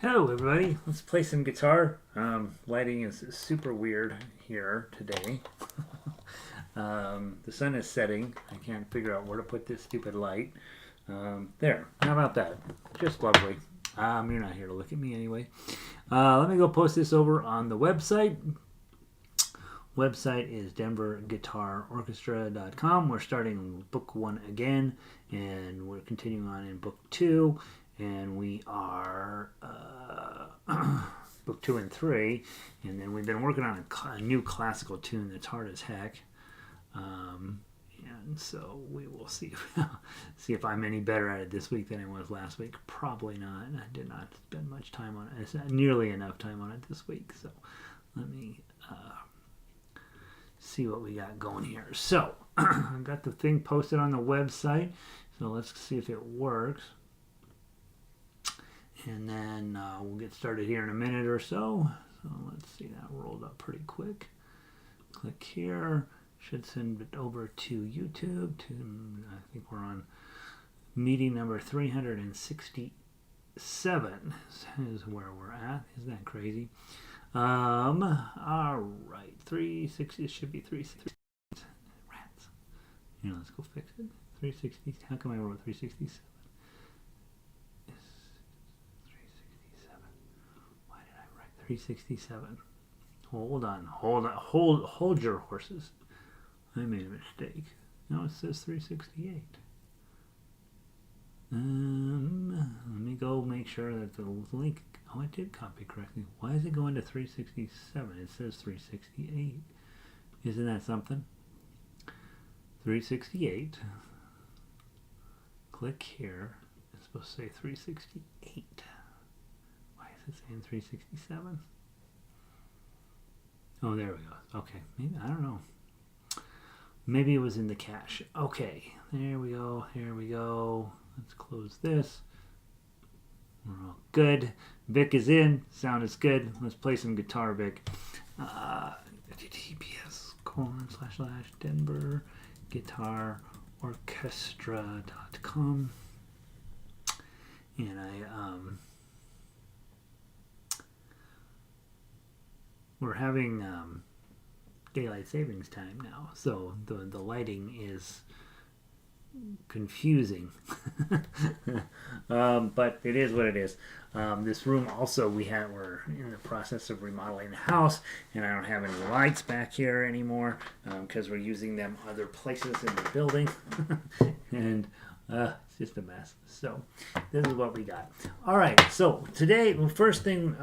Hello everybody, let's play some guitar. Lighting is super weird here today. The sun is setting. I can't figure out where to put this stupid light. There, how about that? Just lovely. You're not here to look at me anyway. Let me go post this over on the website. Website is denverguitarorchestra.com. We're starting book 1 again, and we're continuing on in book 2. And we are book 2 and 3, and then we've been working on a new classical tune that's hard as heck, and so we will see if I'm any better at it this week than I was last week. Probably not. I did not spend much time on it. It's not nearly enough time on it this week, so let me see what we got going here. So I've got the thing posted on the website, so let's see if it works. And then we'll get started here in a minute or so. So let's see, that rolled up pretty quick. Click here. Should send it over to YouTube. I think we're on meeting number 367 is where we're at. Isn't that crazy? All right, 360. It should be 360. Rats. Here, let's go fix it. 360. How come I wrote 367? 367. Hold your horses. I made a mistake. No, it says 368. Let me go make sure that the link. Oh, I did copy correctly. Why is it going to 367? It says 368. Isn't that something? 368. Click here. It's supposed to say 368. Saying 367. Oh, there we go. Okay, maybe I don't know. Maybe it was in the cache. Okay, there we go. Here we go. Let's close this. We're all good. Vic is in. Sound is good. Let's play some guitar, Vic. https:// denverguitarorchestra.com. And we're having daylight savings time now, so the lighting is confusing. But it is what it is. This room also, we're in the process of remodeling the house, and I don't have any lights back here anymore because we're using them other places in the building. And it's just a mess. So this is what we got. All right, so today, first thing,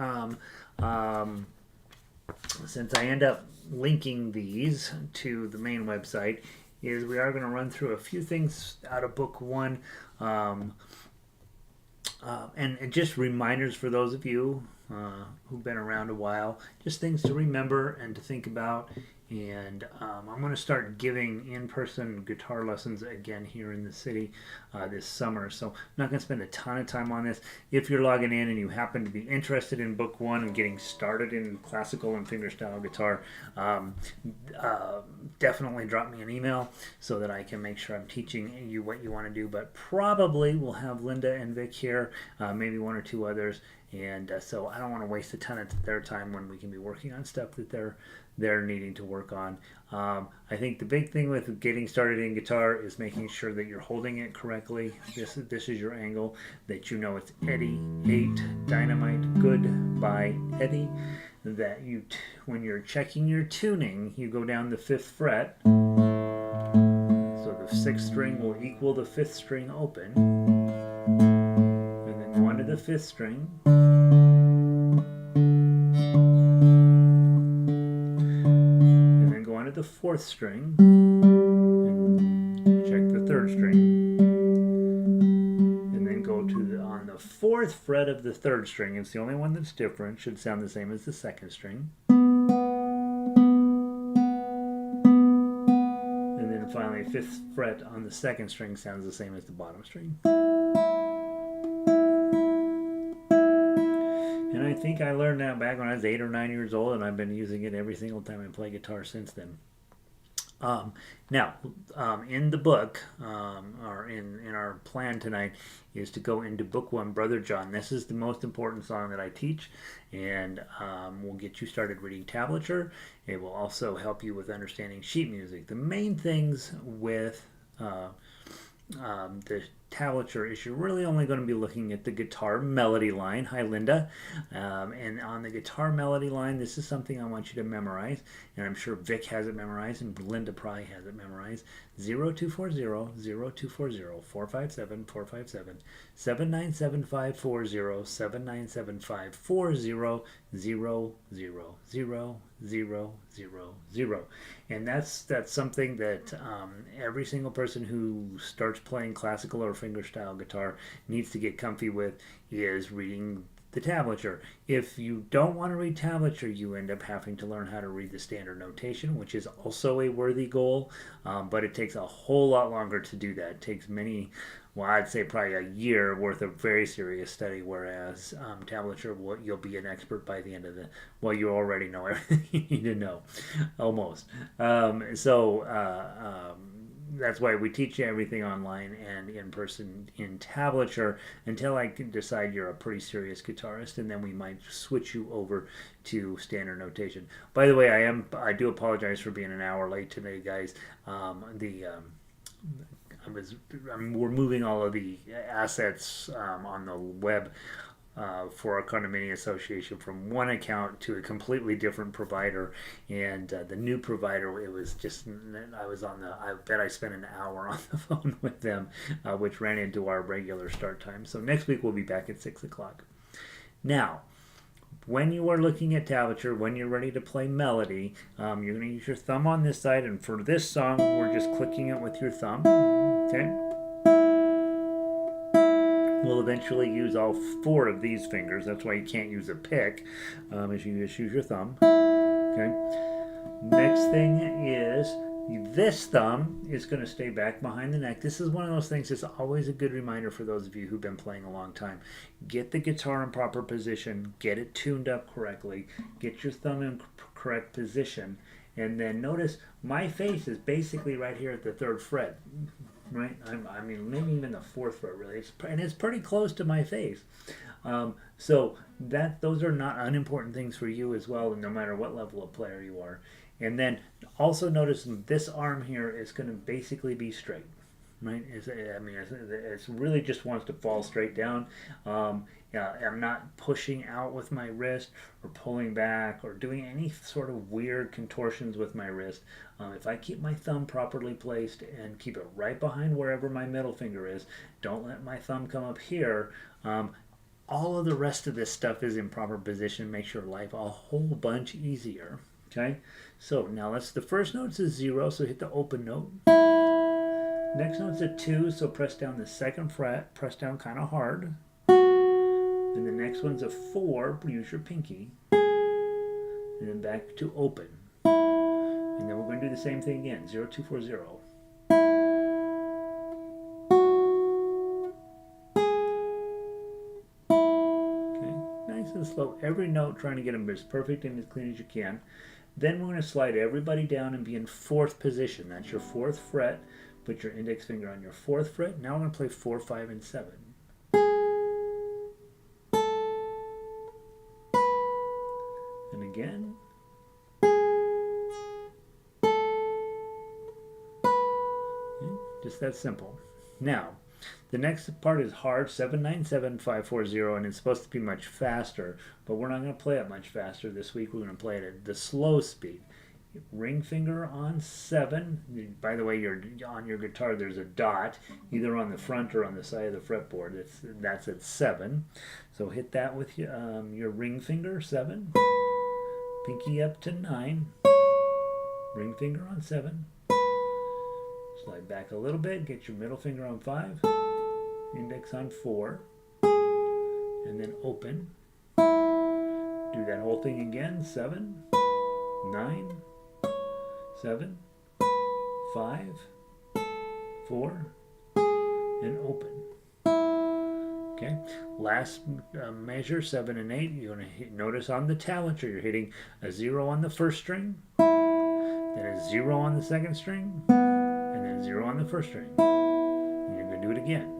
since I end up linking these to the main website, is we are going to run through a few things out of book 1, and just reminders for those of you who've been around a while, just things to remember and to think about. And I'm going to start giving in-person guitar lessons again here in the city this summer. So I'm not going to spend a ton of time on this. If you're logging in and you happen to be interested in book 1 and getting started in classical and fingerstyle guitar, definitely drop me an email so that I can make sure I'm teaching you what you want to do. But probably we'll have Linda and Vic here, maybe 1 or 2 others. And so I don't want to waste a ton of their time when we can be working on stuff that they're needing to work on. I think the big thing with getting started in guitar is making sure that you're holding it correctly. This is your angle, that you know it's Eddie 8 Dynamite Good by Eddie. That when you're checking your tuning, you go down the 5th fret. So the 6th string will equal the 5th string open. And then go onto the 5th string. The 4th string and check the 3rd string, and then go to on the 4th fret of the 3rd string. It's the only one that's different. Should sound the same as the 2nd string, and then finally 5th fret on the 2nd string sounds the same as the bottom string. And I think I learned that back when I was 8 or 9 years old, and I've been using it every single time I play guitar since then. Now, in the book, or in our plan tonight, is to go into Book 1, Brother John. This is the most important song that I teach, and we'll get you started reading tablature. It will also help you with understanding sheet music. The main things with the tablature is you're really only going to be looking at the guitar melody line. Hi, Linda. And on the guitar melody line, this is something I want you to memorize. And I'm sure Vic has it memorized, and Linda probably has it memorized. 0240-457-457, 797540, and that's something that every single person who starts playing classical or fingerstyle guitar needs to get comfy with, is reading the tablature. If you don't want to read tablature, you end up having to learn how to read the standard notation, which is also a worthy goal, but it takes a whole lot longer to do that. It takes well, I'd say probably a year worth of very serious study, whereas tablature, you'll be an expert by the end of you already know everything you need to know, almost. That's why we teach you everything online and in person in tablature until I can decide you're a pretty serious guitarist, and then we might switch you over to standard notation. By the way, I do apologize for being an hour late today, guys. We're moving all of the assets on the web for our condominium association from one account to a completely different provider, and the new provider, it was just, I bet I spent an hour on the phone with them, which ran into our regular start time. So next week we'll be back at 6 o'clock. Now, when you are looking at tablature, when you're ready to play melody, you're going to use your thumb on this side, and for this song, we're just clicking it with your thumb. Okay? We'll eventually use all 4 of these fingers. That's why you can't use a pick, as you just use your thumb. Okay? Next thing is, this thumb is going to stay back behind the neck. This is one of those things that's always a good reminder for those of you who've been playing a long time. Get the guitar in proper position, get it tuned up correctly, get your thumb in correct position, and then notice my face is basically right here at the 3rd fret. Right? I mean, maybe even the 4th fret, really. And it's pretty close to my face. So those are not unimportant things for you as well, no matter what level of player you are. And then also notice this arm here is going to basically be straight. Right? It really just wants to fall straight down. I'm not pushing out with my wrist or pulling back or doing any sort of weird contortions with my wrist. If I keep my thumb properly placed and keep it right behind wherever my middle finger is, don't let my thumb come up here, all of the rest of this stuff is in proper position. Makes your life a whole bunch easier. Okay? So now the first note's a 0, so hit the open note. Next note's a 2, so press down the 2nd fret, press down kind of hard. And the next one's a 4, use your pinky. And then back to open. And then we're going to do the same thing again, 0, 2, 4, 0. Okay, nice and slow. Every note trying to get them as perfect and as clean as you can. Then we're going to slide everybody down and be in 4th position. That's your 4th fret. Put your index finger on your 4th fret. Now we're going to play 4, 5, and 7. And again. Okay, just that simple. Now, the next part is hard, 7-9-7-5-4-0, and it's supposed to be much faster, but we're not going to play it much faster this week. We're going to play it at the slow speed. Ring finger on 7. By the way, on your guitar there's a dot either on the front or on the side of the fretboard. That's at 7. So hit that with your ring finger, 7. Pinky up to 9. Ring finger on 7. Slide back a little bit, get your middle finger on 5. Index on 4. And then open. Do that whole thing again, 7, 9, 7, 5, 4, and open. Okay, last measure, 7 and 8. You're going to notice on the tablature, you're hitting a 0 on the 1st string, then a 0 on the second string, and then 0 on the first string. And you're going to do it again.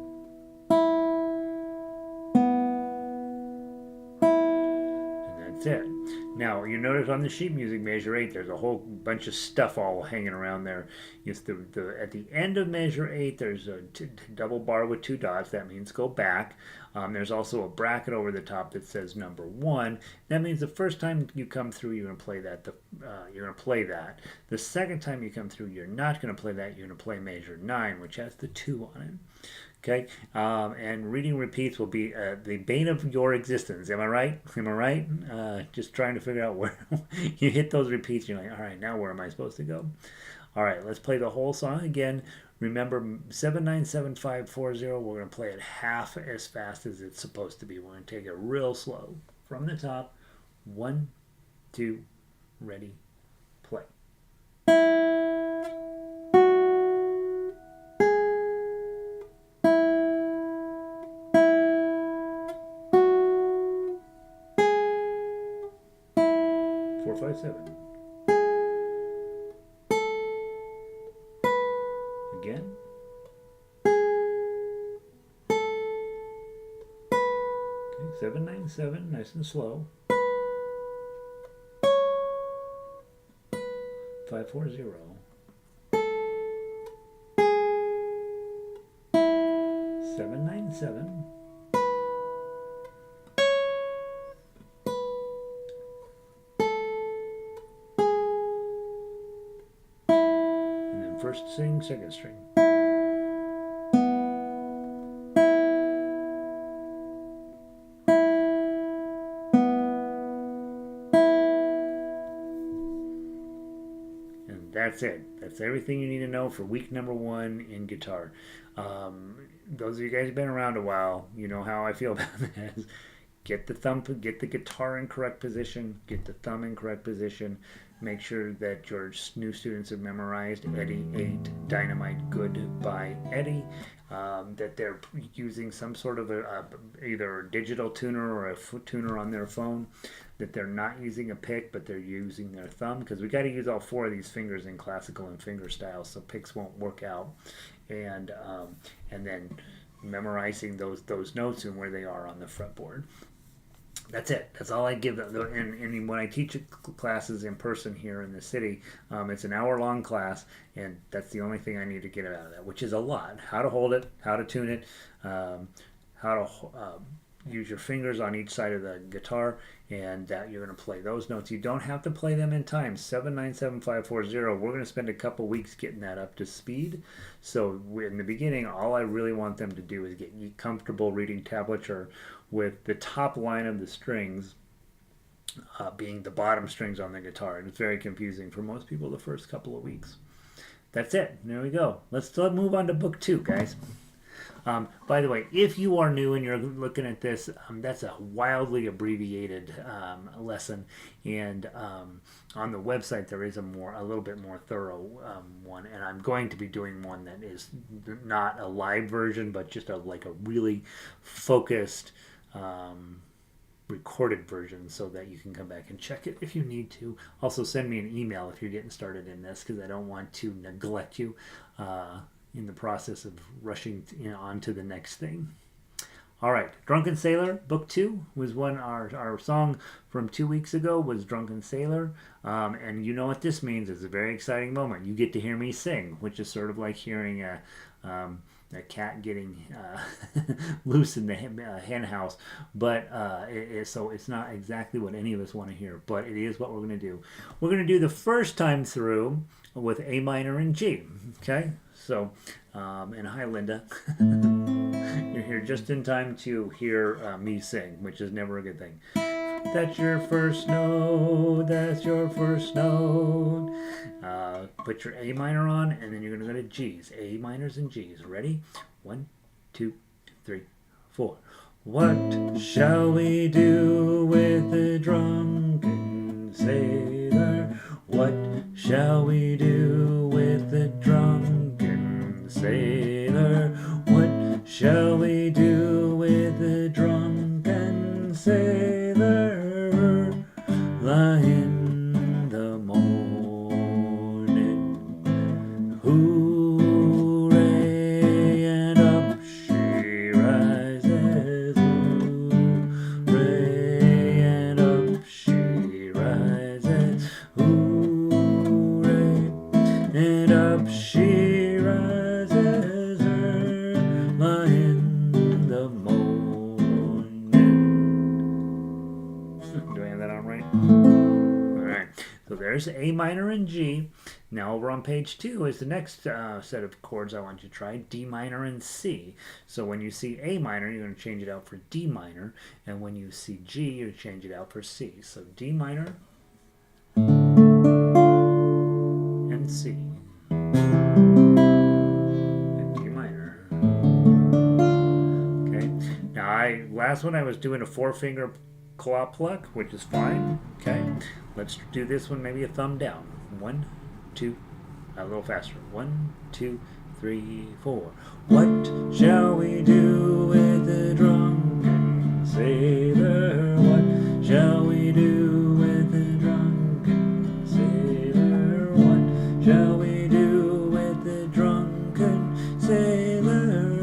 And that's it. Now, you notice on the sheet music measure 8, there's a whole bunch of stuff all hanging around there. It's at the end of measure 8, there's a double bar with 2 dots. That means go back. There's also a bracket over the top that says number 1. That means the first time you come through, you're going to play that. You're going to play that. The second time you come through, you're not going to play that. You're going to play measure 9, which has the 2 on it. Okay, and reading repeats will be the bane of your existence. Am I right? Am I right? Just trying to figure out where you hit those repeats. You're like, all right, now where am I supposed to go? All right, let's play the whole song again. Remember, 7-9-7-5-4-0. We're going to play it half as fast as it's supposed to be. We're going to take it real slow from the top. 1, 2, ready, play. 4, 5, 7. Again. Okay, 7-9-7, nice and slow. 5-4-0. 7-9-7. First string, second string. And that's it. That's everything you need to know for week number 1 in guitar. Those of you guys who've been around a while, you know how I feel about this. Get the guitar in correct position, get the thumb in correct position. Make sure that your new students have memorized Eddie 8, Dynamite, Good by Eddie. That they're using some sort of either a digital tuner or a foot tuner on their phone. That they're not using a pick, but they're using their thumb, because we got to use all 4 of these fingers in classical and finger styles, so picks won't work out. And then memorizing those notes and where they are on the fretboard. That's it. That's all I give them. And when I teach classes in person here in the city, it's an hour-long class, and that's the only thing I need to get out of that, which is a lot. How to hold it, how to tune it, how to use your fingers on each side of the guitar, and that you're going to play those notes. You don't have to play them in time. 7-9-7-5-4-0. We're going to spend a couple weeks getting that up to speed. So in the beginning, all I really want them to do is get comfortable reading tablature with the top line of the strings being the bottom strings on the guitar. And it's very confusing for most people the first couple of weeks. That's it. There we go. Let's move on to book 2, guys. By the way, if you are new and you're looking at this, that's a wildly abbreviated lesson, and on the website there is a little bit more thorough one, and I'm going to be doing one that is not a live version, but just like a really focused recorded version, so that you can come back and check it if you need to. Also, send me an email if you're getting started in this, because I don't want to neglect you in the process of rushing on to the next thing. All right, Drunken Sailor, book 2 was one. Our song from 2 weeks ago was Drunken Sailor, and you know what this means. It's a very exciting moment. You get to hear me sing, which is sort of like hearing a cat getting loose in the hen house, but so it's not exactly what any of us want to hear, but it is what we're going to do. We're going to do the first time through with A minor and G, okay? So, and hi, Linda. You're here just in time to hear me sing, which is never a good thing. That's your first note, that's your first note. Put your A minor on, and then you're going to go to G's. A minors and G's. Ready? 1, 2, 3, 4. What shall we do with the drunken sailor? What shall we do with the drunken sailor? What shall we do with the drunken sailor? Lie in the morning All right, so there's A minor and G. Now over on page 2 is the next set of chords I want you to try, D minor and C. So when you see A minor, you're going to change it out for D minor, and when you see G, you change it out for C. So D minor and C. And D minor. Okay. Now last one I was doing a 4-finger claw pluck, which is fine. Okay. Let's do this one maybe a thumb down. 1, 2, a little faster. 1, 2, 3, 4. What shall we do with the drunken sailor? What shall we do with the drunken sailor? What shall we do with the drunken sailor?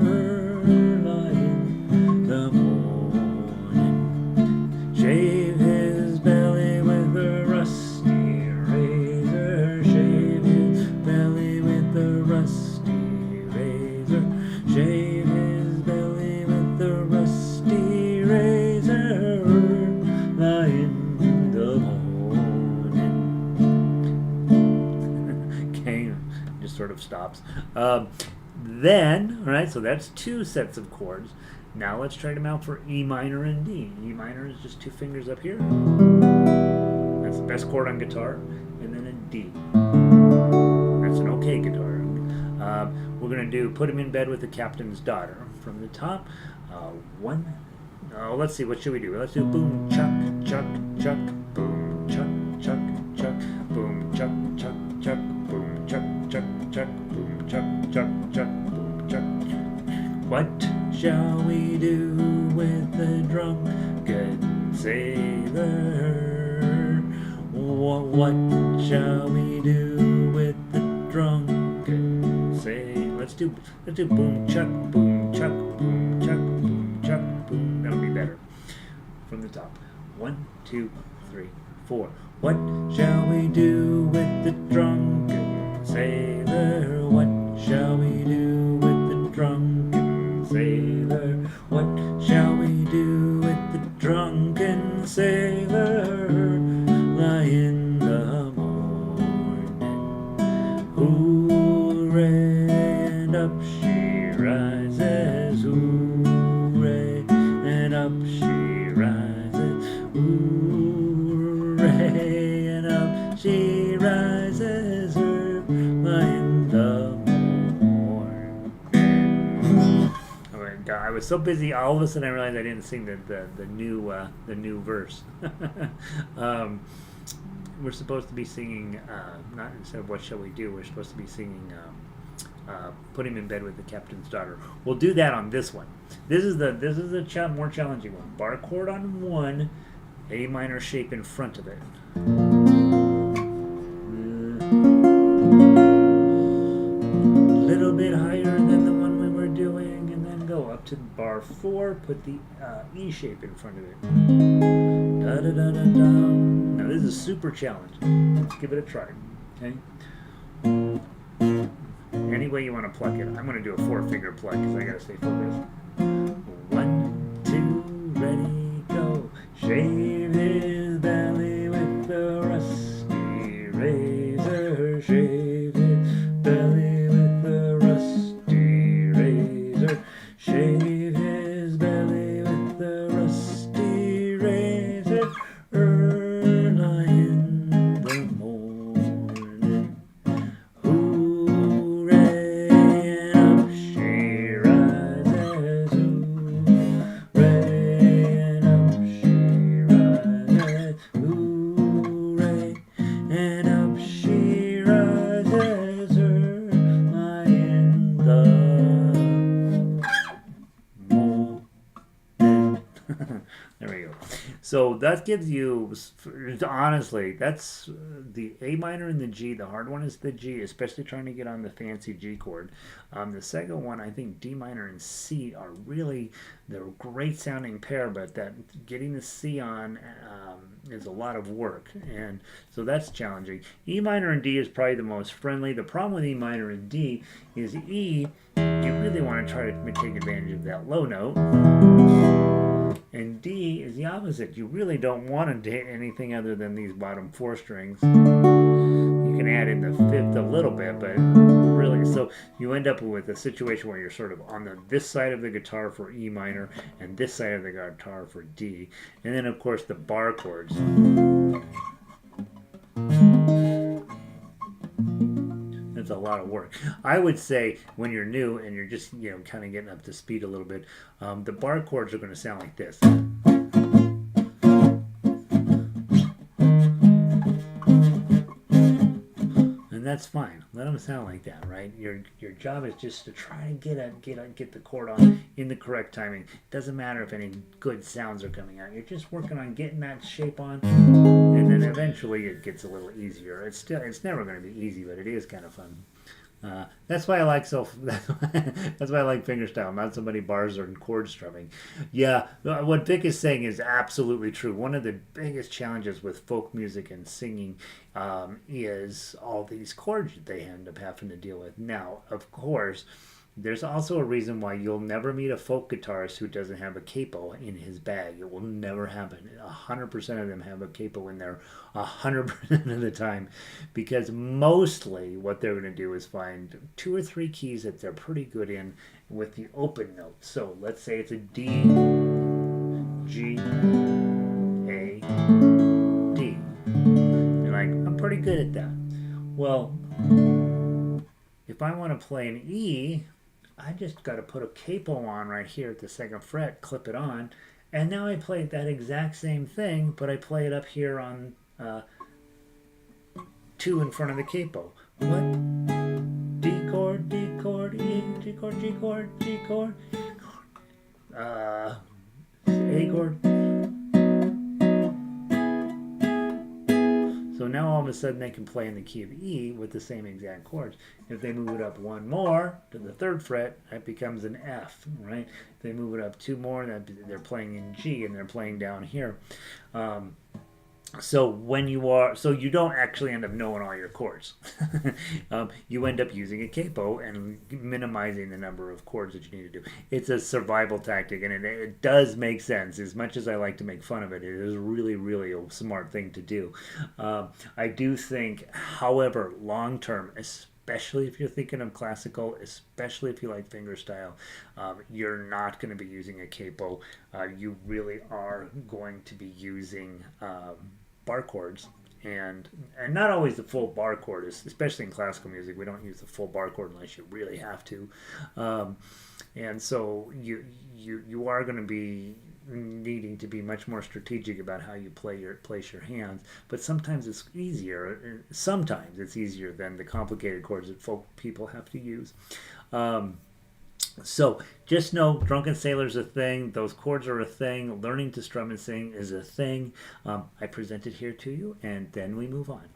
Lying the morning, shave his belly with a rusty razor. Shave his belly with a rusty razor. Shave his belly with a rusty razor. Lying the morning. Okay, just sort of stops. Then, all right, so that's 2 sets of chords. Now let's try them out for E minor and D. E minor is just 2 fingers up here. That's the best chord on guitar. And then a D. That's an okay guitar. We're going to do Put Him in Bed with the Captain's Daughter from the top. Let's see, what should we do? Let's do boom, chuck, chuck, chuck, boom, chuck, chuck, chuck, boom, chuck, chuck, chuck, boom, chuck, chuck, chuck, boom, chuck, chuck, chuck, boom, chuck. What shall we do with the drunken sailor? What shall we do with the drunken sailor? Let's do boom chuck, boom chuck, boom chuck, boom chuck, boom. That'll be better. From the top. 1, 2, 3, 4. What shall we do with the drunken sailor? What shall we do with the drunken sailor? What shall we do with the drunken sailor? Lie in the morning. Hooray, and up she rises. Hooray, and up she rises. Hooray, and up she rises. Lie in the morning. Oh my God, I was so busy. All of a sudden, I realized I didn't sing the new verse. We're supposed to be singing not instead of What Shall We Do. We're supposed to be singing Put Him in Bed with the Captain's Daughter. We'll do that on this one. This is the more challenging one. Bar chord on 1, A minor shape in front of it. A little bit higher than the one we were doing, and then go up to bar 4. Put the E shape in front of it. Da da da da da. Now this is super challenging. Let's give it a try. Okay. Any way you want to pluck it. I'm going to do a 4-finger pluck because I got to stay focused. 1, 2, ready, go. Shave his belly with the rusty razor. Shave his belly with the rusty razor. Shave his belly with the rusty razor. Early in the morning. Hooray, and up she rises. Hooray, and up she rises. Hooray, and up she rises. Early in the morning. There we go. So that gives you, honestly, that's the A minor and the G. The hard one is the G, especially trying to get on the fancy G chord. The second one, I think D minor and C are really, they're a great sounding pair, but that getting the C on is a lot of work. And so that's challenging. E minor and D is probably the most friendly. The problem with E minor and D is E, you really want to try to take advantage of that low note. And D is is the opposite. You really don't want to hit anything other than these bottom 4 strings. You can add in the 5th a little bit, but really, so you end up with a situation where you're sort of on this side of the guitar for E minor and this side of the guitar for D. And then, of course, the bar chords. It's a lot of work. I would say when you're new and you're just, kind of getting up to speed a little bit, the bar chords are going to sound like this. And that's fine. Let them sound like that, right? Your job is just to try and get the chord on in the correct timing. It doesn't matter if any good sounds are coming out. You're just working on getting that shape on, and then eventually it gets a little easier. It's never going to be easy, but it is kind of fun. That's why I like that's why I like fingerstyle, not so many bars or chord strumming. Yeah, what Vic is saying is absolutely true. One of the biggest challenges with folk music and singing is all these chords that they end up having to deal with. Now, of course, there's also a reason why you'll never meet a folk guitarist who doesn't have a capo in his bag. It will never happen. 100% of them have a capo in there 100% of the time, because mostly what they're going to do is find 2 or 3 keys that they're pretty good in with the open notes. So let's say it's a D, G, A, D. You're like, I'm pretty good at that. Well, if I want to play an E, I just got to put a capo on right here at the 2nd fret, clip it on, and now I play that exact same thing, but I play it up here on 2 in front of the capo. What? D chord, E, G chord, G chord, G chord, A chord. So now all of a sudden they can play in the key of E with the same exact chords. If they move it up 1 more to the 3rd fret, that becomes an F, right? If they move it up 2 more, they're playing in G and they're playing down here. So you don't actually end up knowing all your chords. You end up using a capo and minimizing the number of chords that you need to do. It's a survival tactic, and it does make sense. As much as I like to make fun of it, it is really, really a smart thing to do. I do think, however, long term, especially if you're thinking of classical, especially if you like fingerstyle, you're not going to be using a capo. You really are going to be using bar chords, and not always the full bar chord, especially in classical music. We don't use the full bar chord unless you really have to, and so you are going to be needing to be much more strategic about how you place your hands. But sometimes it's easier. Sometimes it's easier than the complicated chords that folk people have to use. So just know Drunken Sailor's a thing. Those chords are a thing. Learning to strum and sing is a thing. I present it here to you, and then we move on.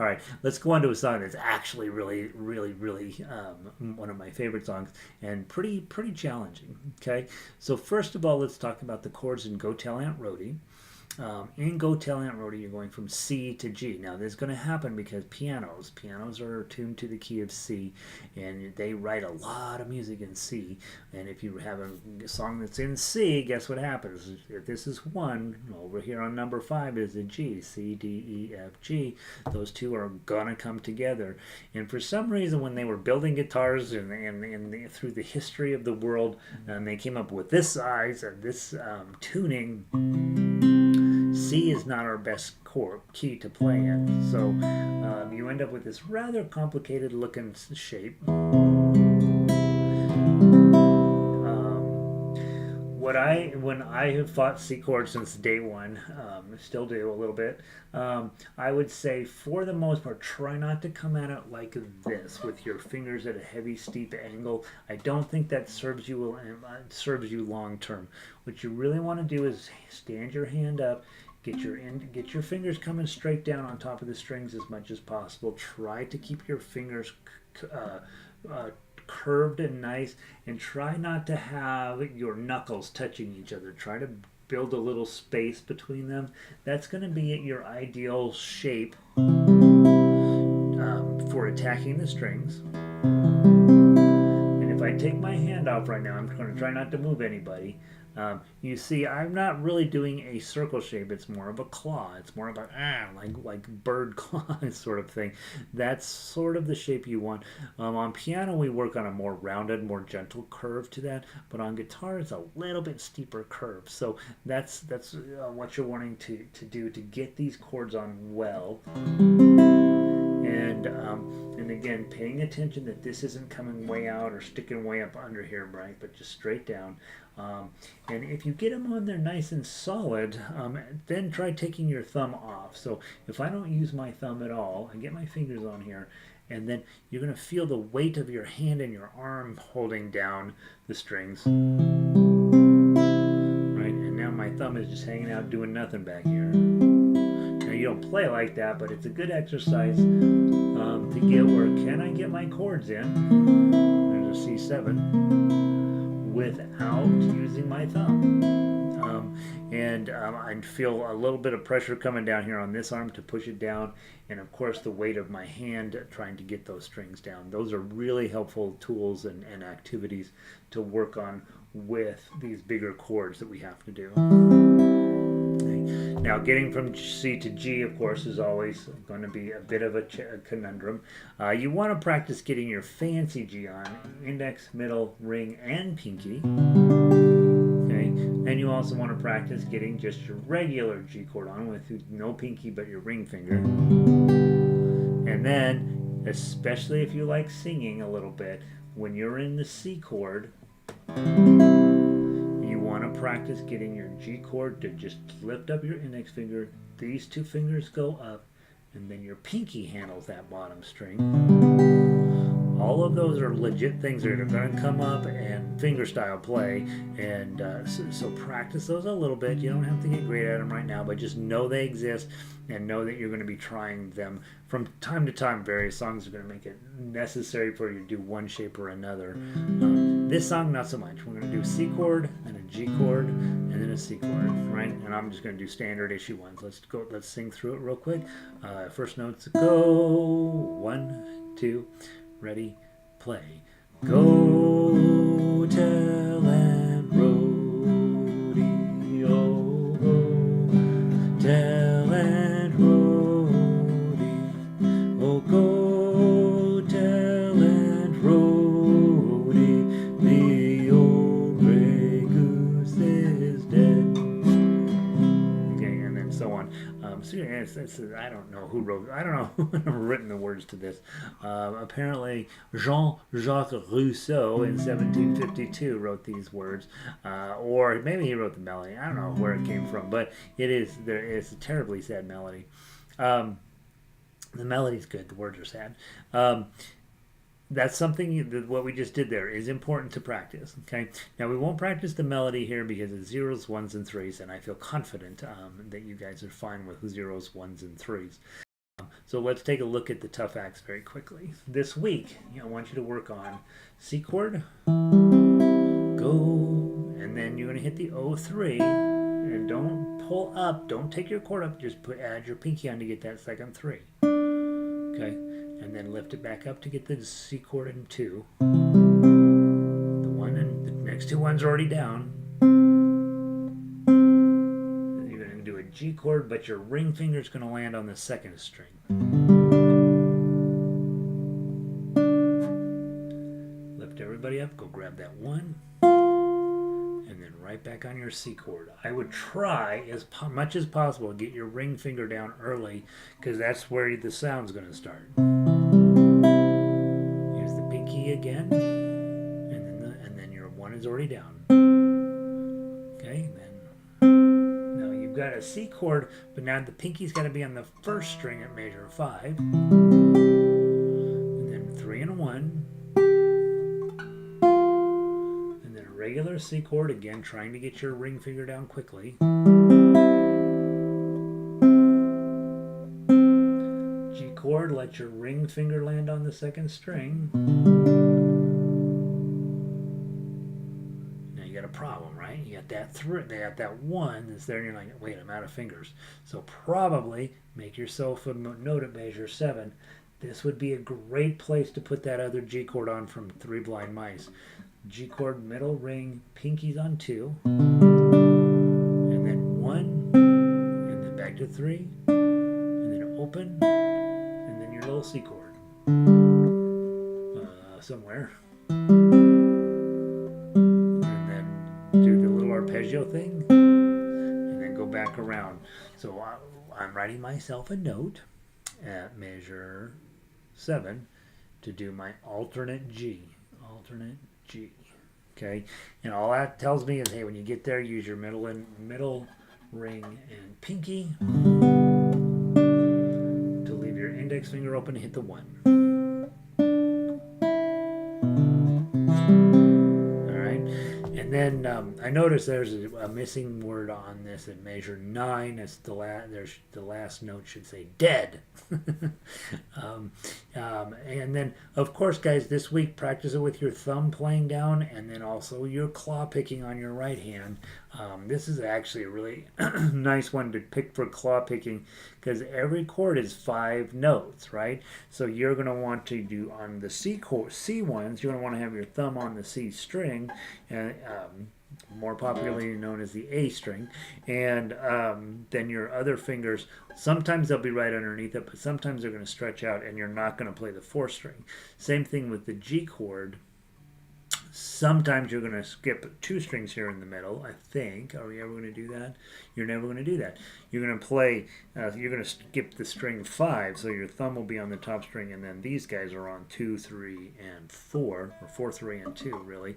All right, let's go on to a song that's actually really, really, really one of my favorite songs, and pretty challenging. Okay, so first of all, let's talk about the chords in Go Tell Aunt Rhody. In Go Tell Aunt Rhody, you're going from C to G. Now, this is going to happen because pianos are tuned to the key of C, and they write a lot of music in C. And if you have a song that's in C, guess what happens? If this is 1, over here on number 5 is a G. C, D, E, F, G. Those two are going to come together. And for some reason, when they were building guitars and through the history of the world, and they came up with this size and this tuning, C is not our best key to play in, so you end up with this rather complicated looking shape. When I have fought C chords since day one, still do a little bit, I would say for the most part, try not to come at it like this with your fingers at a heavy, steep angle. I don't think that serves you long term. What you really want to do is stand your hand up. Get your fingers coming straight down on top of the strings as much as possible. Try to keep your fingers curved and nice, and try not to have your knuckles touching each other. Try to build a little space between them. That's going to be your ideal shape for attacking the strings. And if I take my hand off right now, I'm going to try not to move anybody. You see, I'm not really doing a circle shape. It's more of a claw. It's more of a like bird claw sort of thing. That's sort of the shape you want. On piano, we work on a more rounded, more gentle curve to that. But on guitar, it's a little bit steeper curve. So that's what you're wanting to do to get these chords on well. And again, paying attention that this isn't coming way out or sticking way up under here, right? But just straight down. And if you get them on there nice and solid, then try taking your thumb off. So if I don't use my thumb at all, I get my fingers on here, and then you're going to feel the weight of your hand and your arm holding down the strings. Right? And now my thumb is just hanging out doing nothing back here. Now you don't play like that, but it's a good exercise to get where can I get my chords in. There's a C7 without using my thumb. I feel a little bit of pressure coming down here on this arm to push it down, and of course the weight of my hand trying to get those strings down. Those are really helpful tools and activities to work on with these bigger chords that we have to do. Now, getting from C to G, of course, is always going to be a bit of a conundrum. You want to practice getting your fancy G on index, middle, ring, and pinky. Okay, and you also want to practice getting just your regular G chord on with no pinky but your ring finger. And then, especially if you like singing a little bit, when you're in the C chord, want to practice getting your G chord to just lift up your index finger, these two fingers go up, and then your pinky handles that bottom string. All of those are legit things that are going to come up and fingerstyle play, and so practice those a little bit. You don't have to get great at them right now, but just know they exist and know that you're going to be trying them from time to time. Various songs are going to make it necessary for you to do one shape or another. This song, not so much. We're going to do a C chord, and a G chord, and then a C chord, right? And I'm just going to do standard issue ones. Let's sing through it real quick. First notes go, 1, 2, ready, play. Go tell Aunt Rhody, oh, oh, tell Aunt Rhody, oh, go tell Aunt Rhody, the old gray goose is dead. Okay, and then so on. So yeah, I don't know who wrote. I don't know who written the words to this. Apparently, Jean-Jacques Rousseau in 1752 wrote these words, or maybe he wrote the melody. I don't know where it came from, but it's a terribly sad melody. The melody's good. The words are sad. That's something that what we just did there is important to practice. Okay, now we won't practice the melody here because it's zeros, ones, and threes, and I feel confident that you guys are fine with zeros, ones, and threes. So let's take a look at the tough acts very quickly. This week, I want you to work on C chord, go, and then you're going to hit the O3, and don't pull up, don't take your chord up, just add your pinky on to get that second 3. Okay. And then lift it back up to get the C chord in 2. The one and the next two ones are already down. Then you're going to do a G chord, but your ring finger is going to land on the second string. Lift everybody up, go grab that 1, and then right back on your C chord. I would try as much as possible to get your ring finger down early because that's where the sound's going to start. Again, and then your 1 is already down. Okay, then now you've got a C chord, but now the pinky's got to be on the first string at measure 5, and then 3 and a 1, and then a regular C chord again, trying to get your ring finger down quickly. G chord, let your ring finger land on the second string. A problem, right? You got that 3, they got that 1 that's there, and you're like, wait, I'm out of fingers. So probably make yourself a note at measure 7. This would be a great place to put that other G chord on from 3 Blind Mice. G chord, middle ring, pinkies on 2, and then 1, and then back to 3, and then open, and then your little C chord somewhere, and then do the little arpeggio thing, and then go back around. So I'm writing myself a note at measure 7 to do my alternate G. Okay, and all that tells me is, hey, when you get there, use your middle ring and pinky to leave your index finger open and hit the 1. All right, and then I noticed there's a missing word on this at measure 9. It's the last note should say dead. And then, of course, guys, this week practice it with your thumb playing down, and then also your claw picking on your right hand. This is actually a really nice one to pick for claw picking, because every chord is 5 notes, right? So you're going to want to do on the C ones, you're going to want to have your thumb on the C string, and more popularly known as the A string, and then your other fingers, sometimes they'll be right underneath it, but sometimes they're going to stretch out and you're not going to play the 4th string. Same thing with the G chord. Sometimes you're going to skip 2 strings here in the middle, I think. Are we ever going to do that? You're never going to do that. You're going to play, you're going to skip the string 5, so your thumb will be on the top string, and then these guys are on 2, 3, and 4, or 4, 3, and 2, really.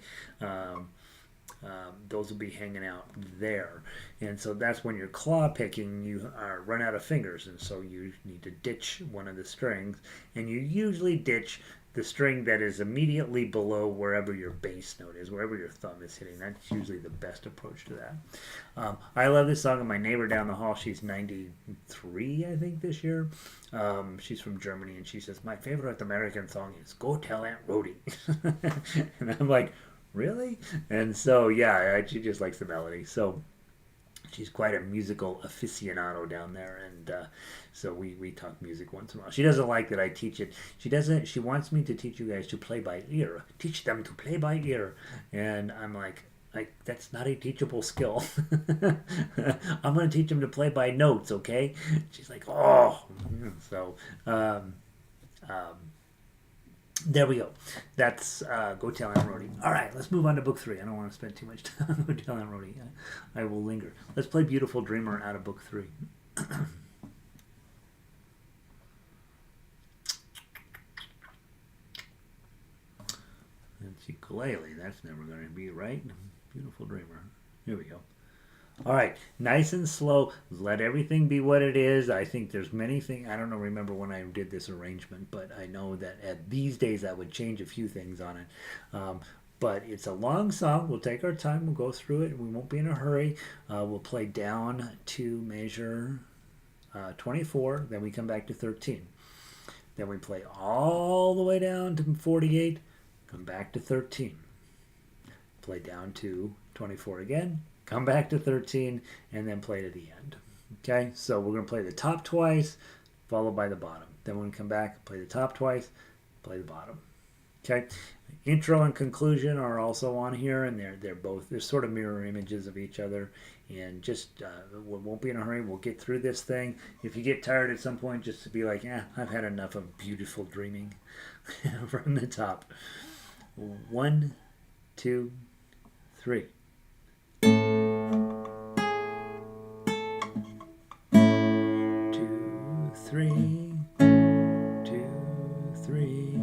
Those will be hanging out there, and so that's when you're claw picking, you run out of fingers, and so you need to ditch one of the strings, and you usually ditch the string that is immediately below wherever your bass note is, wherever your thumb is hitting. That's usually the best approach to that. I love this song, and my neighbor down the hall, she's 93, I think, this year. She's from Germany, and she says, my favorite American song is Go Tell Aunt Rhody. And I'm like, really? And so, yeah, she just likes the melody. So she's quite a musical aficionado down there, and so we talk music once in a while. She doesn't like that I teach it. She wants me to teach you guys to play by ear. Teach them to play by ear. And I'm like, that's not a teachable skill. I'm going to teach them to play by notes, okay? She's like, oh. So, there we go. That's Go Tell Aunt Rhody. All right, let's move on to book 3. I don't want to spend too much time on Go Tell Aunt Rhody. I will linger. Let's play Beautiful Dreamer out of book 3. That's ukulele. That's never going to be right. Beautiful Dreamer. Here we go. All right, nice and slow. Let everything be what it is. I think there's many things. I don't know, remember when I did this arrangement, but I know that at these days I would change a few things on it. But it's a long song. We'll take our time. We'll go through it. We won't be in a hurry. We'll play down to measure 24. Then we come back to 13. Then we play all the way down to 48. Come back to 13. Play down to 24 again. Come back to 13, and then play to the end. Okay, so we're going to play the top twice, followed by the bottom. Then when we come back, play the top twice, play the bottom. Okay, intro and conclusion are also on here, and they're sort of mirror images of each other. And just we won't be in a hurry. We'll get through this thing. If you get tired at some point, just to be like, I've had enough of beautiful dreaming from the top. 1, 2, 3. 3, 2, 3.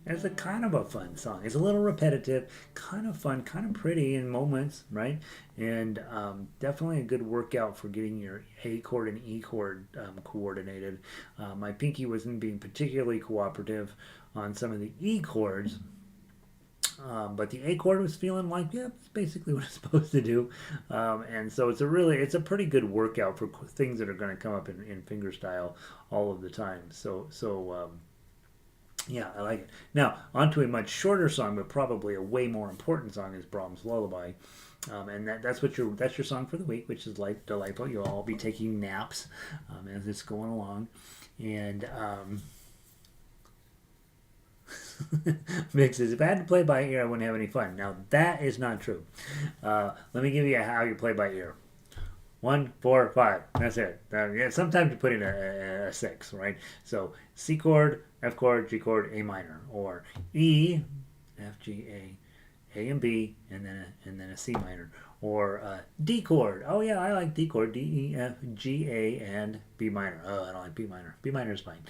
It's a kind of a fun song. It's a little repetitive, kind of fun, kind of pretty in moments, right? And definitely a good workout for getting your A chord and E chord coordinated. My pinky wasn't being particularly cooperative on some of the E chords. But the A chord was feeling like, yeah, it's basically what it's supposed to do. And so it's a pretty good workout for things that are going to come up in fingerstyle all of the time. Yeah, I like it. Now, on to a much shorter song, but probably a way more important song is Brahms' Lullaby. And that's your song for the week, which is delightful. You'll all be taking naps as it's going along. And Mix says, if I had to play by ear, I wouldn't have any fun. Now, that is not true. Let me give you how you play by ear. 1, 4, 5. That's it. Yeah, sometimes you put in a 6, right? So C chord, F chord, G chord, A minor, or E, F, G, A and B, and then a C minor, or D chord. Oh yeah, I like D chord, D, E, F, G, A, and B minor. Oh, I don't like B minor. B minor is fine.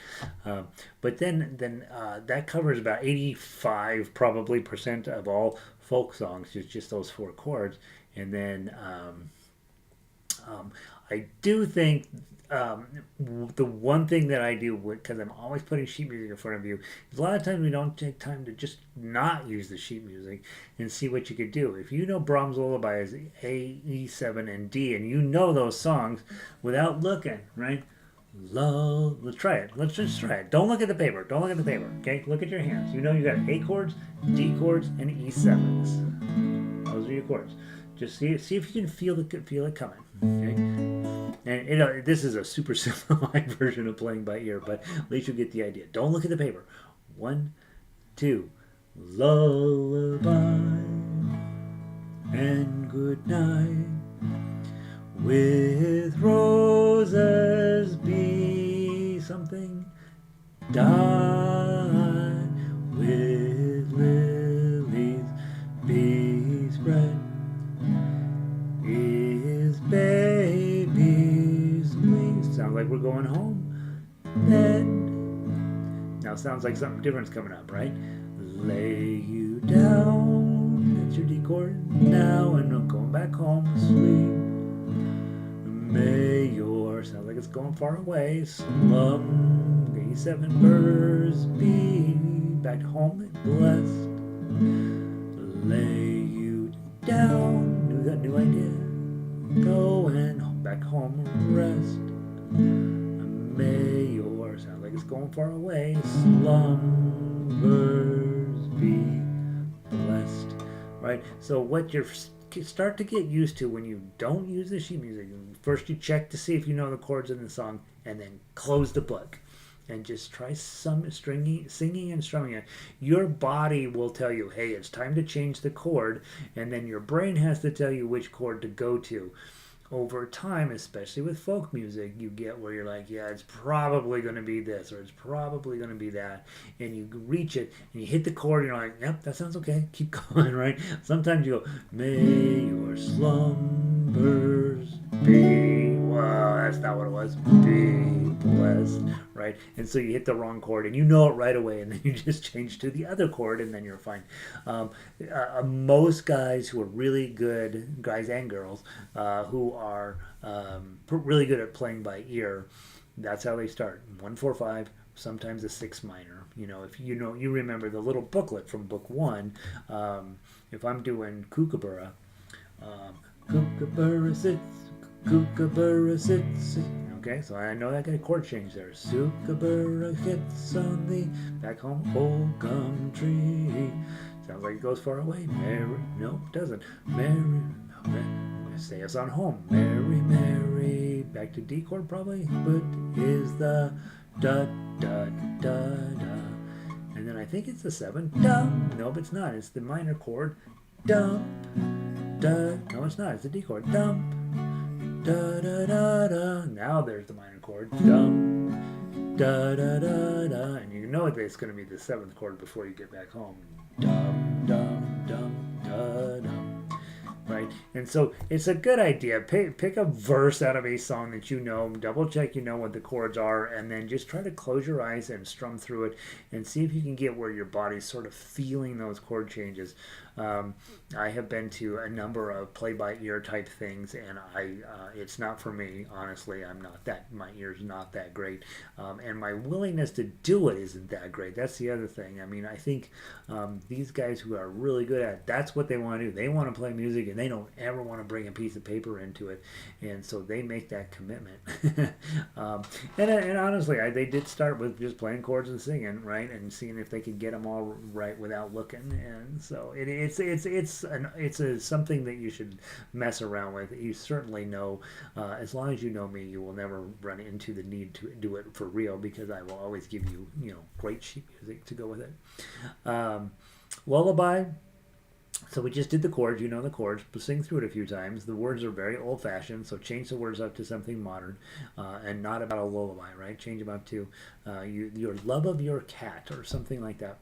But then that covers about 85 probably percent of all folk songs. Just those 4 chords, and then. I do think the one thing that I do, because I'm always putting sheet music in front of you, is a lot of times we don't take time to just not use the sheet music and see what you could do. If you know Brahms' Lullaby is A, E7, and D, and you know those songs without looking, right? Let's try it. Let's just try it. Don't look at the paper. Don't look at the paper. Okay? Look at your hands. You know you got A chords, D chords, and E7s. Those are your chords. Just see if you can feel it coming. Okay, and this is a super simplified version of playing by ear, but at least you get the idea. Don't look at the paper. 1, 2, lullaby and good night. With roses be something die. With lilies be spread. Is baby's wings. Sounds like we're going home. Then now sounds like something different's coming up, right? Lay you down. That's your D chord. Now and I'm going back home to sleep. May your sounds like it's going far away. Slum E7 birds be back home blessed. Lay you down. New idea. Go and back home and rest. May your sound like it's going far away. Slumbers be blessed. Right? So what you start to get used to when you don't use the sheet music, first you check to see if you know the chords in the song, and then close the book. And just try some singing and strumming it. Your body will tell you, hey, it's time to change the chord, and then your brain has to tell you which chord to go to. Over time, especially with folk music, you get where you're like, yeah, it's probably going to be this, or it's probably going to be that, and you reach it, and you hit the chord, and you're like, yep, that sounds okay, keep going, right? Sometimes you go, may your slumbers be, well, that's not what it was, be blessed, right? And so you hit the wrong chord, and you know it right away, and then you just change to the other chord, and then you're fine. Most guys who are really good, guys and girls, who are really good at playing by ear, that's how they start. 1, 4, 5, sometimes a 6 minor. If you remember the little booklet from book 1. If I'm doing Kookaburra, Kookaburra sits. Okay, so I know I got a chord change there. Kookaburra hits on the back home old gum tree. Sounds like it goes far away. Mary, no, it doesn't. Mary, say us on home. Mary, Mary, back to D chord probably, but is the da da da da, and then I think it's the 7. Dum. Nope, it's not. It's the minor chord. Dum da. No, it's not. It's the D chord. Dum da da da da. Now there's the minor chord. Dum da da da da, and you know it's going to be the 7th chord before you get back home. Dum dum dum da dum. right? And so it's a good idea. Pick a verse out of a song that you know, double check you know what the chords are, and then just try to close your eyes and strum through it and see if you can get where your body's sort of feeling those chord changes. I have been to a number of play-by-ear type things, and it's not for me, honestly. My ear's not that great, and my willingness to do it isn't that great. That's the other thing. I mean, I think these guys who are really good at it, that's what they want to do. They want to play music, and they don't ever want to bring a piece of paper into it, and so they make that commitment. And honestly, they did start with just playing chords and singing, right, and seeing if they could get them all right without looking, and so it's something that you should mess around with. You certainly know, as long as you know me, you will never run into the need to do it for real, because I will always give you, great sheet music to go with it. Lullaby. So we just did the chords, you know the chords, but sing through it a few times. The words are very old-fashioned, so change the words up to something modern, and not about a lullaby, right? Change them up to your love of your cat or something like that.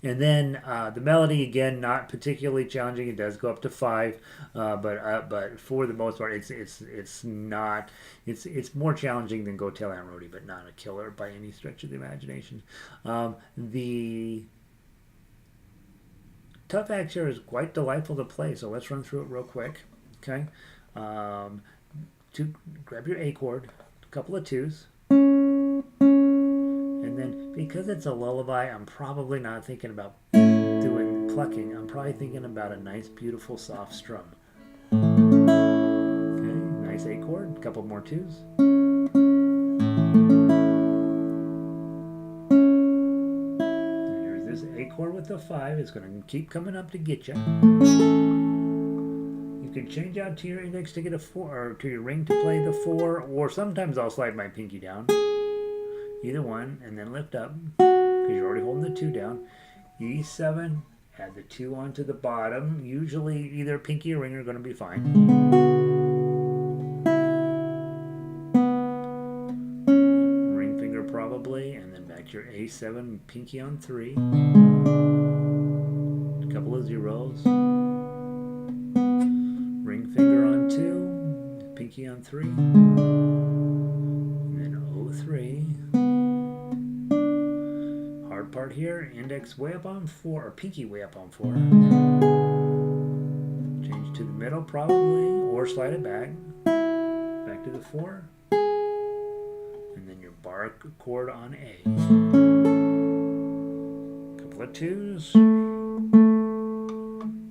And then the melody, again, not particularly challenging. It does go up to 5, but for the most part, it's more challenging than Go Tell Aunt Rhody, but not a killer by any stretch of the imagination. The tough act here is quite delightful to play, so let's run through it real quick. Okay, grab your A chord, a couple of 2s. And then, because it's a lullaby, I'm probably not thinking about doing plucking. I'm probably thinking about a nice, beautiful, soft strum. Okay, nice A chord, a couple more 2s. And here's this A chord with the 5. It's going to keep coming up to get you. You can change out to your index to get a 4, or to your ring to play the 4, or sometimes I'll slide my pinky down. Either one, and then lift up, because you're already holding the 2 down. E7, add the 2 onto the bottom. Usually either pinky or ring are going to be fine. Ring finger probably, and then back to your A7, pinky on 3. A couple of zeros. Ring finger on 2, pinky on 3. And then O3. Part here, index way up on 4, or pinky way up on 4. Change to the middle probably, or slide it back to the 4, and then your bar chord on A. Couple of 2s.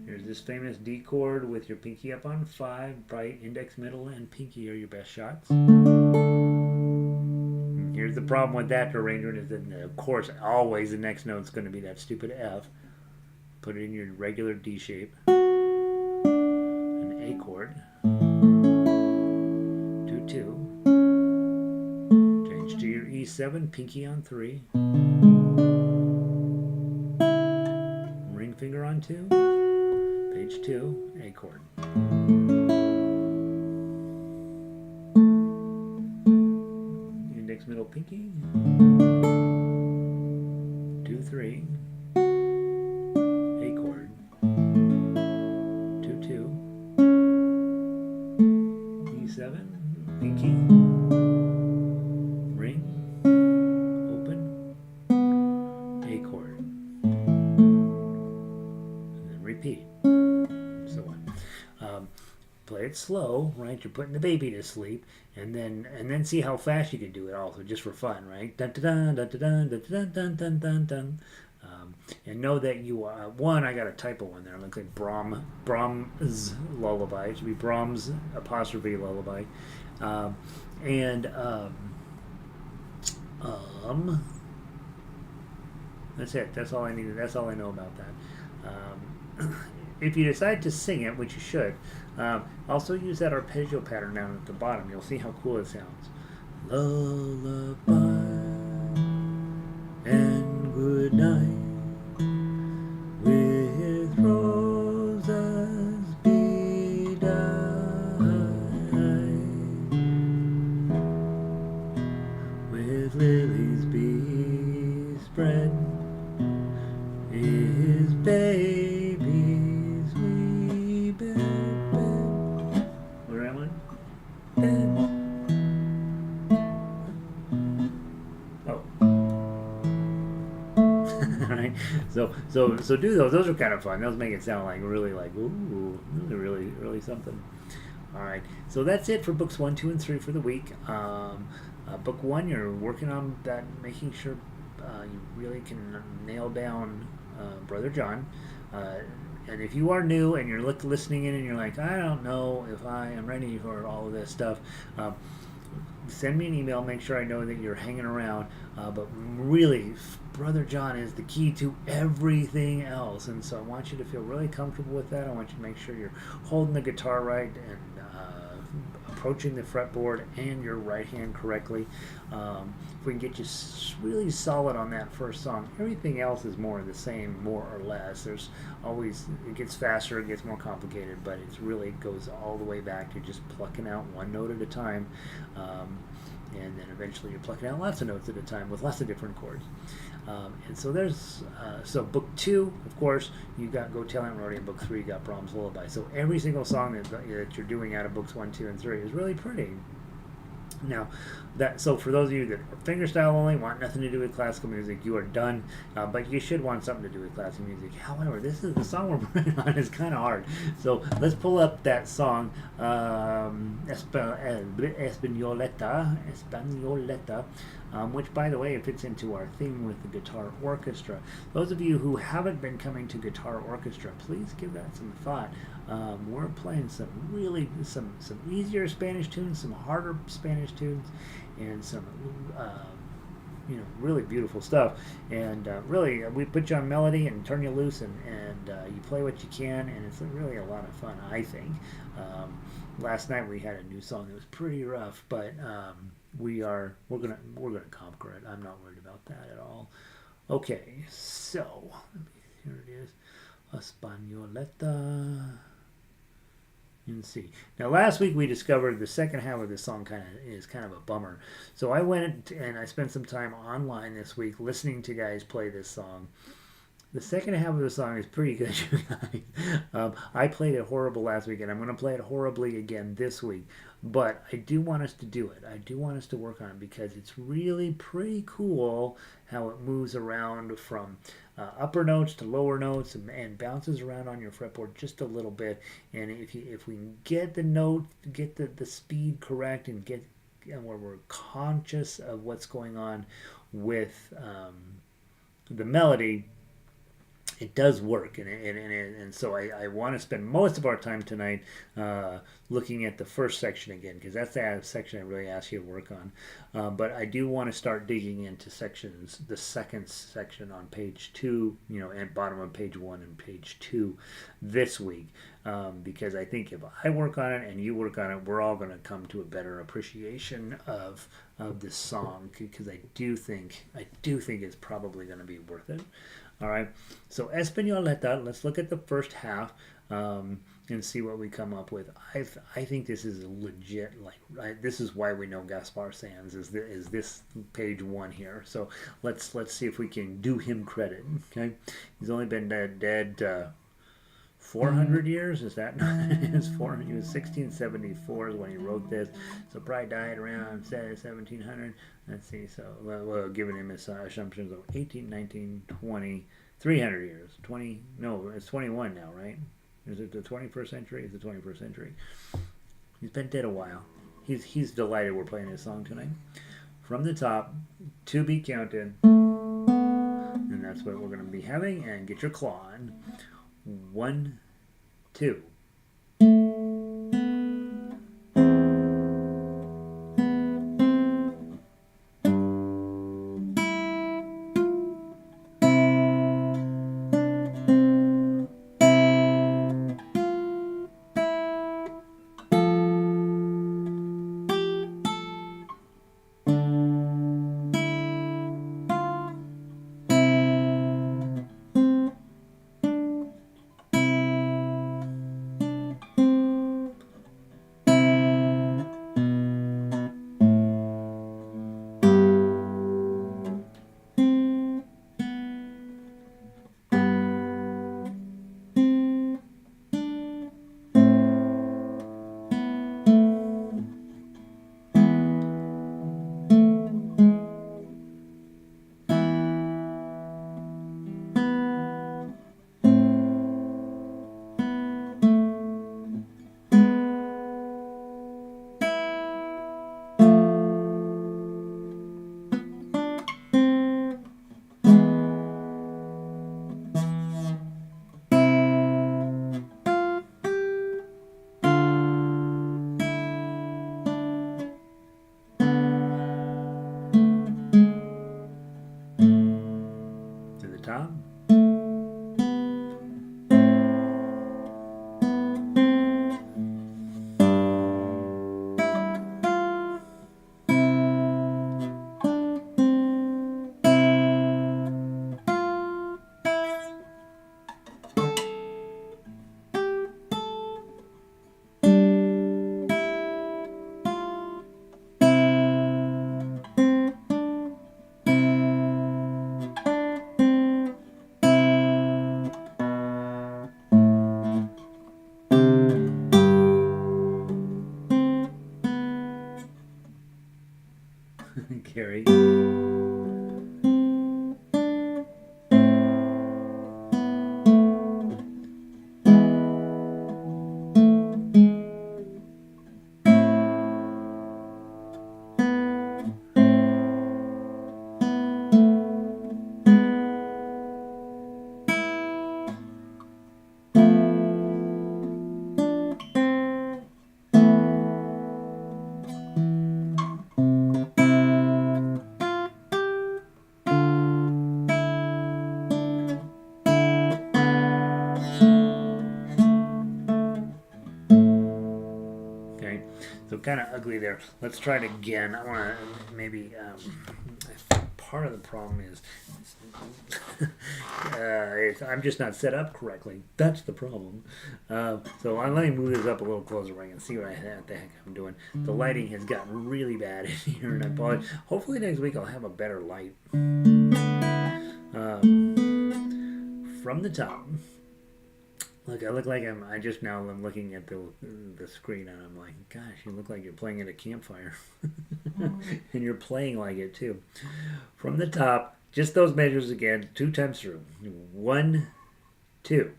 Here's this famous D chord with your pinky up on 5. Probably index, middle, and pinky are your best shots. Here's the problem with that arrangement is that, of course, always the next note's going to be that stupid F. Put it in your regular D shape. An A chord. 2-2. Change to your E7, pinky on 3. Ring finger on 2. Page 2, A chord. Middle pinky, 2-3, A chord, 2-2, E7, pinky, ring, open, A chord, and then repeat, so on. Play it slow, right? You're putting the baby to sleep, and then see how fast you can do it. Also, just for fun, right? Dun dun dun dun dun dun dun dun dun dun dun. And know that you one. I got a typo in there. It looks like Brahms lullaby. It should be Brahms apostrophe lullaby. That's it. That's all I needed. That's all I know about that. If you decide to sing it, which you should, also use that arpeggio pattern down at the bottom. You'll see how cool it sounds. Lullaby and good night with roses bedight, with lilies bespread, his baby's wee bed. So do those. Those are kind of fun. Those make it sound like really like ooh, really something. All right. So that's it for books 1, 2, and 3 for the week. Book 1, you're working on that, making sure you really can nail down Brother John. And if you are new and you're listening in and you're like, I don't know if I am ready for all of this stuff, send me an email. Make sure I know that you're hanging around. But really, Brother John is the key to everything else. And so I want you to feel really comfortable with that. I want you to make sure you're holding the guitar right and approaching the fretboard and your right hand correctly. If we can get you really solid on that first song, everything else is more of the same, more or less. There's always, it gets faster, it gets more complicated, but it really goes all the way back to just plucking out one note at a time. And then eventually you're plucking out lots of notes at a time with lots of different chords. And so there's, so book 2, of course, you got Go Tell Aunt Rhody, and book 3, you got Brahms' Lullaby. So every single song that you're doing out of books 1, 2, and 3 is really pretty. Now, so for those of you that are fingerstyle only, want nothing to do with classical music, you are done. But you should want something to do with classical music. However, this is the song we're putting on is kind of hard. So let's pull up that song, Españoleta, which, by the way, fits into our theme with the guitar orchestra. Those of you who haven't been coming to guitar orchestra, please give that some thought. We're playing some easier Spanish tunes, some harder Spanish tunes, and some really beautiful stuff. And really, we put you on melody and turn you loose, and you play what you can, and it's really a lot of fun, I think. Last night we had a new song that was pretty rough, but we're gonna conquer it. I'm not worried about that at all. Okay, so here it is, Españoleta. And C. Now, last week we discovered the second half of this song is kind of a bummer. So I went and I spent some time online this week listening to guys play this song. The second half of the song is pretty good, you guys. I played it horrible last week, and I'm going to play it horribly again this week. But I do want us to do it. I do want us to work on it because it's really pretty cool how it moves around from upper notes to lower notes and bounces around on your fretboard just a little bit. And if we can get the note, get the speed correct, and where we're conscious of what's going on with the melody, it does work, and so I want to spend most of our time tonight looking at the first section again, because that's the section I really ask you to work on. But I do want to start digging into sections, the second section on page 2, and bottom of page 1 and page 2 this week, because I think if I work on it and you work on it, we're all going to come to a better appreciation of this song, because I do think it's probably going to be worth it. All right, so Españoleta, let's look at the first half and see what we come up with. I think this is legit, this is why we know Gaspar Sanz is this page 1 here. So let's see if we can do him credit, okay? He's only been dead 400 years, is that? It's 400. He was 1674 is when he wrote this, so probably died around 1700. Let's see, so well, giving him his assumptions of 18, 19, 20, 300 years. 20, no, it's 21 now, right? Is it the 21st century? It's the 21st century. He's been dead a while. He's delighted we're playing his song tonight. From the top, to be counted, and that's what we're going to be having, and get your claw on. 1, 2. kind of ugly there. Let's try it again. I want to maybe. Part of the problem is I'm just not set up correctly. That's the problem. So let me move this up a little closer where I can see what the heck I'm doing. The lighting has gotten really bad in here, and I apologize. Hopefully next week I'll have a better light. From the top. Look, I look like I'm looking at the screen, and I'm like, gosh, you look like you're playing at a campfire. And you're playing like it too. From the top, just those measures again, 2 times through. 1, 2.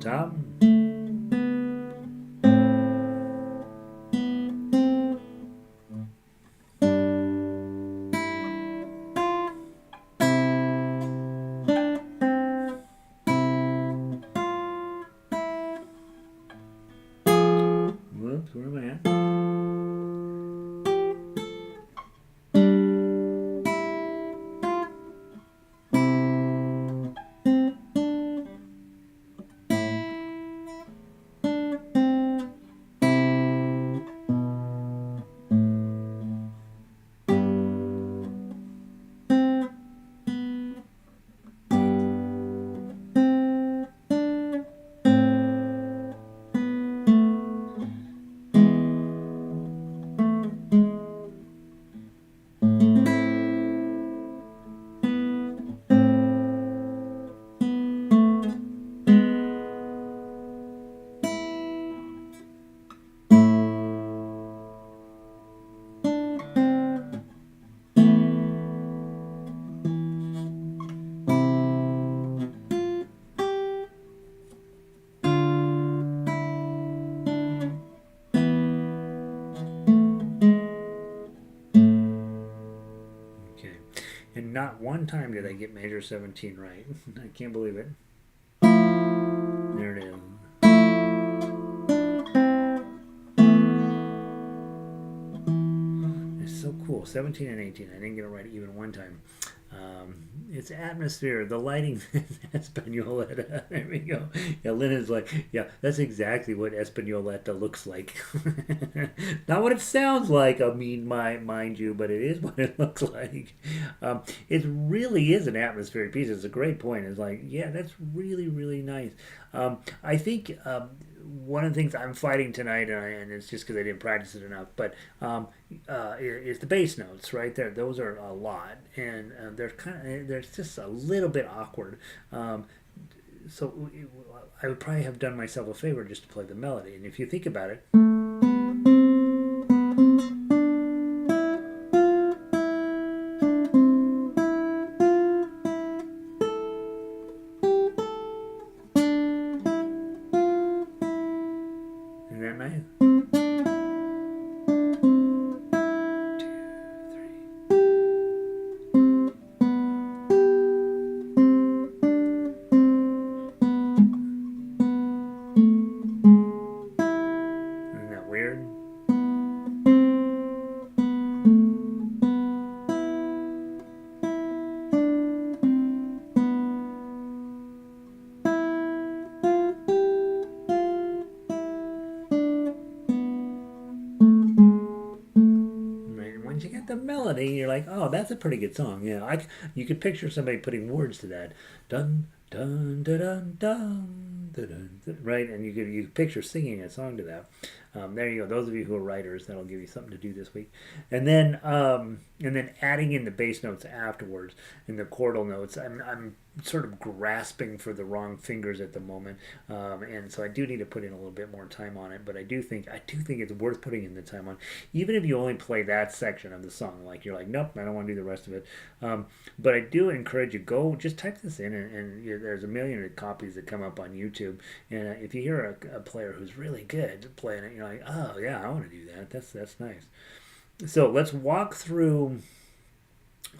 Top. Whoops, where am I at? And not one time did I get major 17 right. I can't believe it. There it is. It's so cool. 17 and 18. I didn't get it right even one time. It's atmosphere. The lighting is Españoleta. There we go. Yeah, Lynn is like, yeah, that's exactly what Españoleta looks like. Not what it sounds like, mind you, but it is what it looks like. It really is an atmospheric piece. It's a great point. It's like, yeah, that's really, really nice. I think one of the things I'm fighting tonight, and it's just because I didn't practice it enough, but is the bass notes right there. Those are a lot, and they're just a little bit awkward. So I would probably have done myself a favor just to play the melody. And if you think about it. once you get the melody, you're like, oh, that's a pretty good song. Yeah, you could picture somebody putting words to that. Dun dun dun dun dun dun, dun, right? And you could picture singing a song to that. There you go. Those of you who are writers, that'll give you something to do this week. And then adding in the bass notes afterwards and the chordal notes. I'm sort of grasping for the wrong fingers at the moment, and so I do need to put in a little bit more time on it. But I do think it's worth putting in the time on, even if you only play that section of the song. Like you're like, nope, I don't want to do the rest of it. But I do encourage you, go just type this in, and there's a million copies that come up on YouTube. And if you hear a player who's really good playing it, you're like, oh yeah, I want to do that. That's nice. So let's walk through.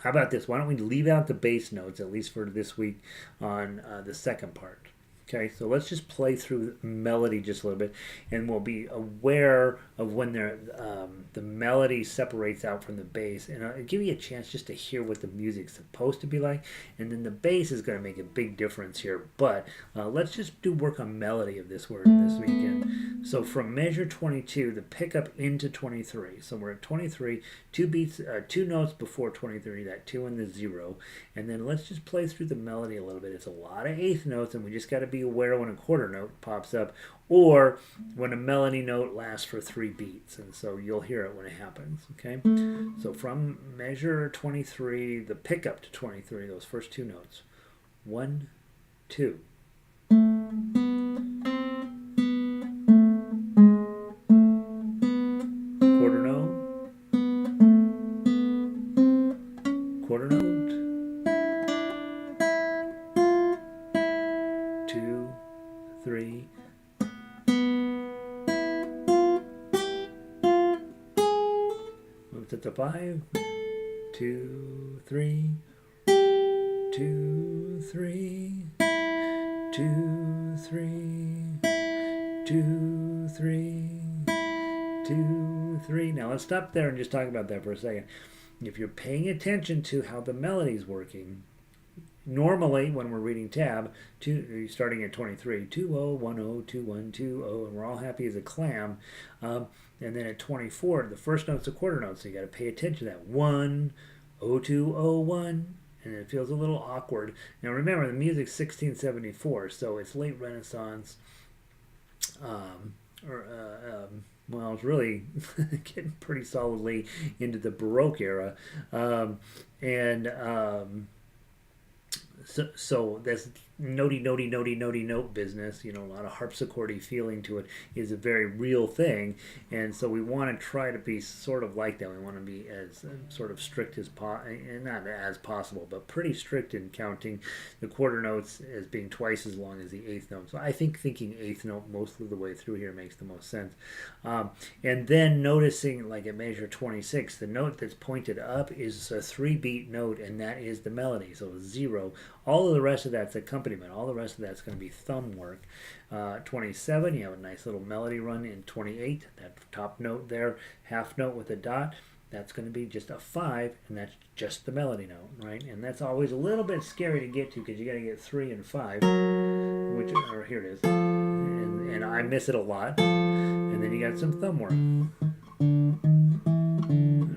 How about this? Why don't we leave out the bass notes, at least for this week, on the second part? Okay, so let's just play through melody just a little bit, and we'll be aware of when the melody separates out from the bass, and it'll give you a chance just to hear what the music's supposed to be like, and then the bass is going to make a big difference here. But let's just do work on melody of this word this weekend. So from measure 22, the pickup into 23. So we're at 23, two notes before 23, that 2 and the 0, and then let's just play through the melody a little bit. It's a lot of eighth notes, and we just got to be aware when a quarter note pops up or when a melody note lasts for 3 beats, and so you'll hear it when it happens. Okay, so from measure 23, the pickup to 23, those first 2 notes, 1, 2. Quarter note, quarter note, 2, 3. Move to the 5. 2, 3. 2, 3. 2, 3. 2, 3. 2, 3. Now let's stop there and just talk about that for a second. If you're paying attention to how the melody's working, normally when we're reading tab, starting at 23, 2 0 1 0 2 1 2 0, and we're all happy as a clam. And then at 24, the first note's a quarter note, so you got to pay attention to that. 1 0 2 0 1, and it feels a little awkward. Now remember, the music's 1674, so it's late Renaissance. Well, it's really getting pretty solidly into the Baroque era, so that's notey note business, a lot of harpsichordy feeling to it is a very real thing, and so we want to try to be sort of like that. We want to be as sort of strict as not as possible, but pretty strict in counting the quarter notes as being twice as long as the eighth note. So I think thinking eighth note most of the way through here makes the most sense. And then noticing, like at measure 26, the note that's pointed up is a 3-beat note, and that is the melody, so 0. All of the rest of that's accompaniment. All the rest of that's going to be thumb work. 27, you have a nice little melody run. In 28, that top note there, half note with a dot, that's going to be just a 5, and that's just the melody note, right? And that's always a little bit scary to get to because you got to get 3 and 5, or here it is, and I miss it a lot. And then you got some thumb work.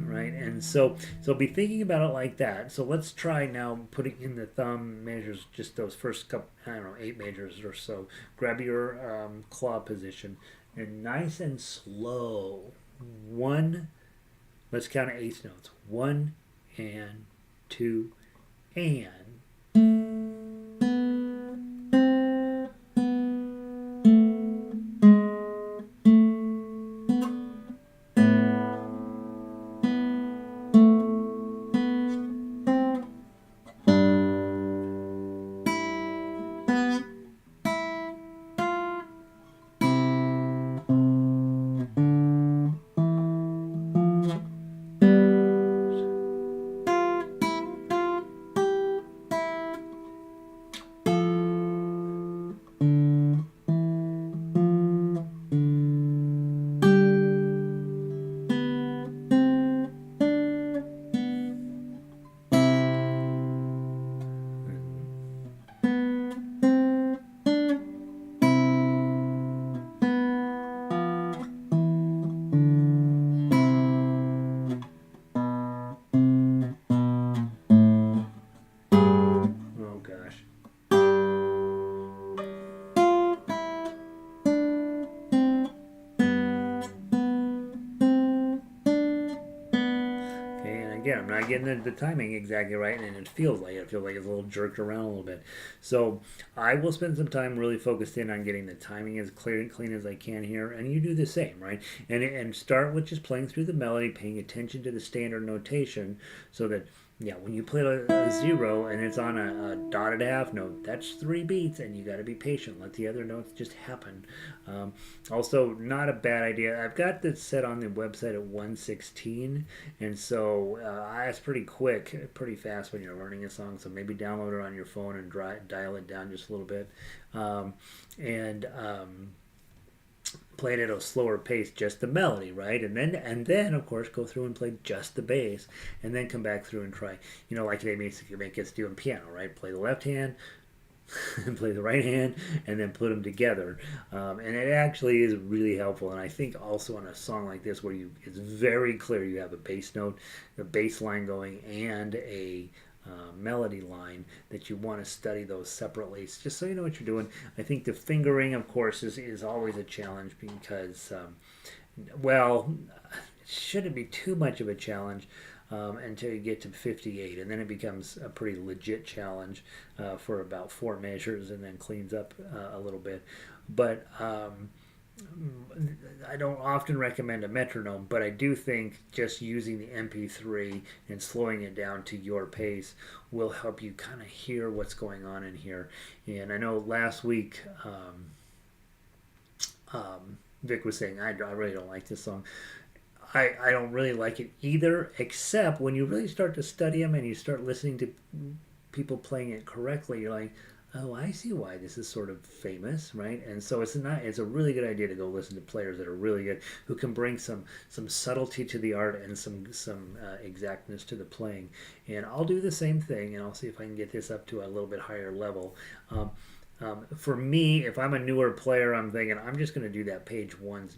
Right, and so be thinking about it like that. So let's try now putting in the thumb measures, just those first couple, 8 measures or so. Grab your claw position and nice and slow. 1, let's count 8 notes. 1 and 2 and. and again, I'm not getting the timing exactly right, and it feels like it. I feel like it's a little jerked around a little bit. So I will spend some time really focused in on getting the timing as clear and clean as I can here, and you do the same, right? And start with just playing through the melody, paying attention to the standard notation, so that yeah, when you play a zero and it's on a dotted half note, that's 3 beats, and you got to be patient. Let the other notes just happen. Also, not a bad idea. I've got this set on the website at 116, and so it's pretty quick, pretty fast when you're learning a song. So maybe download it on your phone and dial it down just a little bit, and play it at a slower pace, just the melody, right? And then of course go through and play just the bass, and then come back through and try, like they make us do in piano, right? Play the left hand and play the right hand, and then put them together, and it actually is really helpful. And I think also on a song like this, where it's very clear you have a bass note, the bass line going, and a melody line, that you want to study those separately, just so you know what you're doing. I think the fingering, of course, is always a challenge, because well, it shouldn't be too much of a challenge until you get to 58, and then it becomes a pretty legit challenge for about 4 measures, and then cleans up a little bit. But I don't often recommend a metronome, but I do think just using the MP3 and slowing it down to your pace will help you kind of hear what's going on in here. And I know last week Vic was saying, I really don't like this song. I don't really like it either, except when you really start to study them and you start listening to people playing it correctly, you're like, oh, I see why this is sort of famous, right? And so it's a really good idea to go listen to players that are really good, who can bring some subtlety to the art and some exactness to the playing. And I'll do the same thing, and I'll see if I can get this up to a little bit higher level. For me, if I'm a newer player, I'm thinking I'm just going to do that page one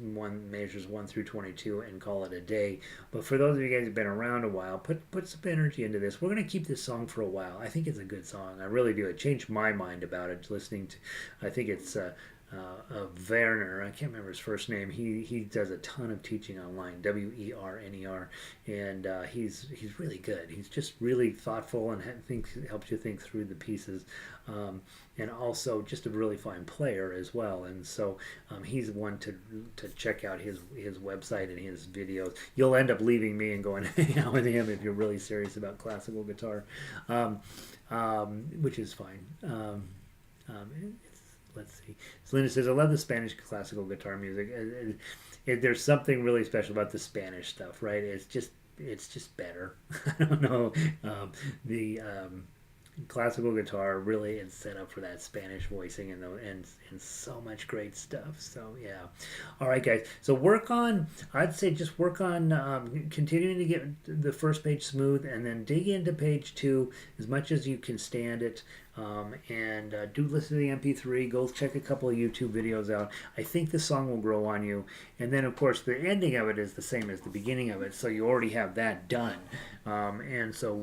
measures 1 through 22 and call it a day. But for those of you guys who've been around a while, put some energy into this. We're going to keep this song for a while. I think it's a good song. I really do. It changed my mind about it listening to. I think it's Werner. I can't remember his first name. He does a ton of teaching online. Werner, and he's really good. He's just really thoughtful and helps you think through the pieces, and also just a really fine player as well. And so he's one to check out his website and his videos. You'll end up leaving me and going hang out with him if you're really serious about classical guitar, which is fine. Let's see. So Linda says, I love the Spanish classical guitar music. There's something really special about the Spanish stuff, right? It's just better. I don't know. The classical guitar really is set up for that Spanish voicing and so much great stuff. So yeah. All right, guys. So I'd say just work on continuing to get the first page smooth, and then dig into page 2 as much as you can stand it. And do listen to the MP3. Go check a couple of YouTube videos out. I think the song will grow on you. And then, of course, the ending of it is the same as the beginning of it, so you already have that done. And so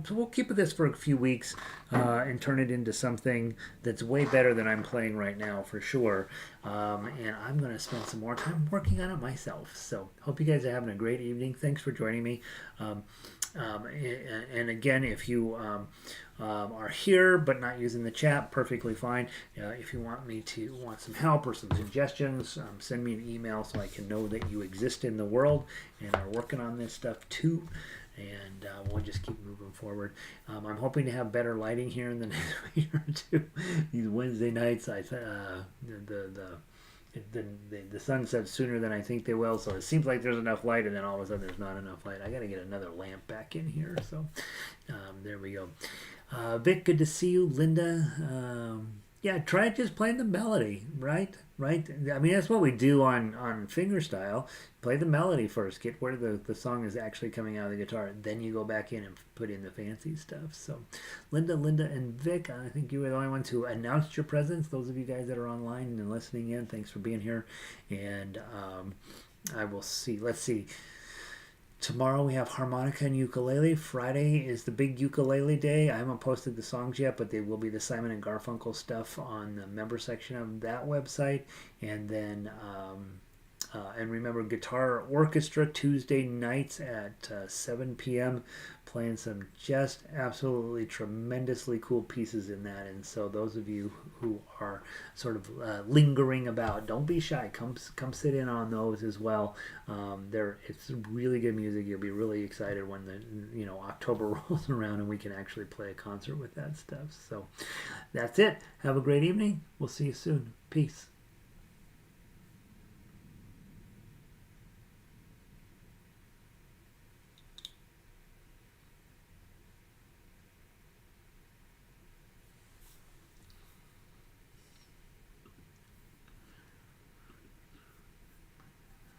we'll keep with this for a few weeks and turn it into something that's way better than I'm playing right now, for sure. And I'm going to spend some more time working on it myself. So hope you guys are having a great evening. Thanks for joining me. And again, if you are here but not using the chat, perfectly fine. If you want some help or some suggestions, send me an email so I can know that you exist in the world and are working on this stuff too. And we'll just keep moving forward. I'm hoping to have better lighting here in the next week or two. These Wednesday nights, the sun sets sooner than I think they will, so it seems like there's enough light, and then all of a sudden there's not enough light. I got to get another lamp back in here. So there we go. Vic, good to see you. Linda, yeah, try just playing the melody, right? I mean, that's what we do on fingerstyle. Play the melody first, get where the song is actually coming out of the guitar, then you go back in and put in the fancy stuff. So Linda, and Vic, I think you were the only ones who announced your presence. Those of you guys that are online and listening in, thanks for being here. And I will see. Let's see. Tomorrow we have harmonica and ukulele. Friday is the big ukulele day. I haven't posted the songs yet, but they will be the Simon and Garfunkel stuff on the member section of that website. And then And remember, Guitar Orchestra Tuesday nights at 7 p.m. playing some just absolutely tremendously cool pieces in that. And so those of you who are sort of lingering about, don't be shy. Come sit in on those as well. It's really good music. You'll be really excited when October rolls around and we can actually play a concert with that stuff. So that's it. Have a great evening. We'll see you soon. Peace.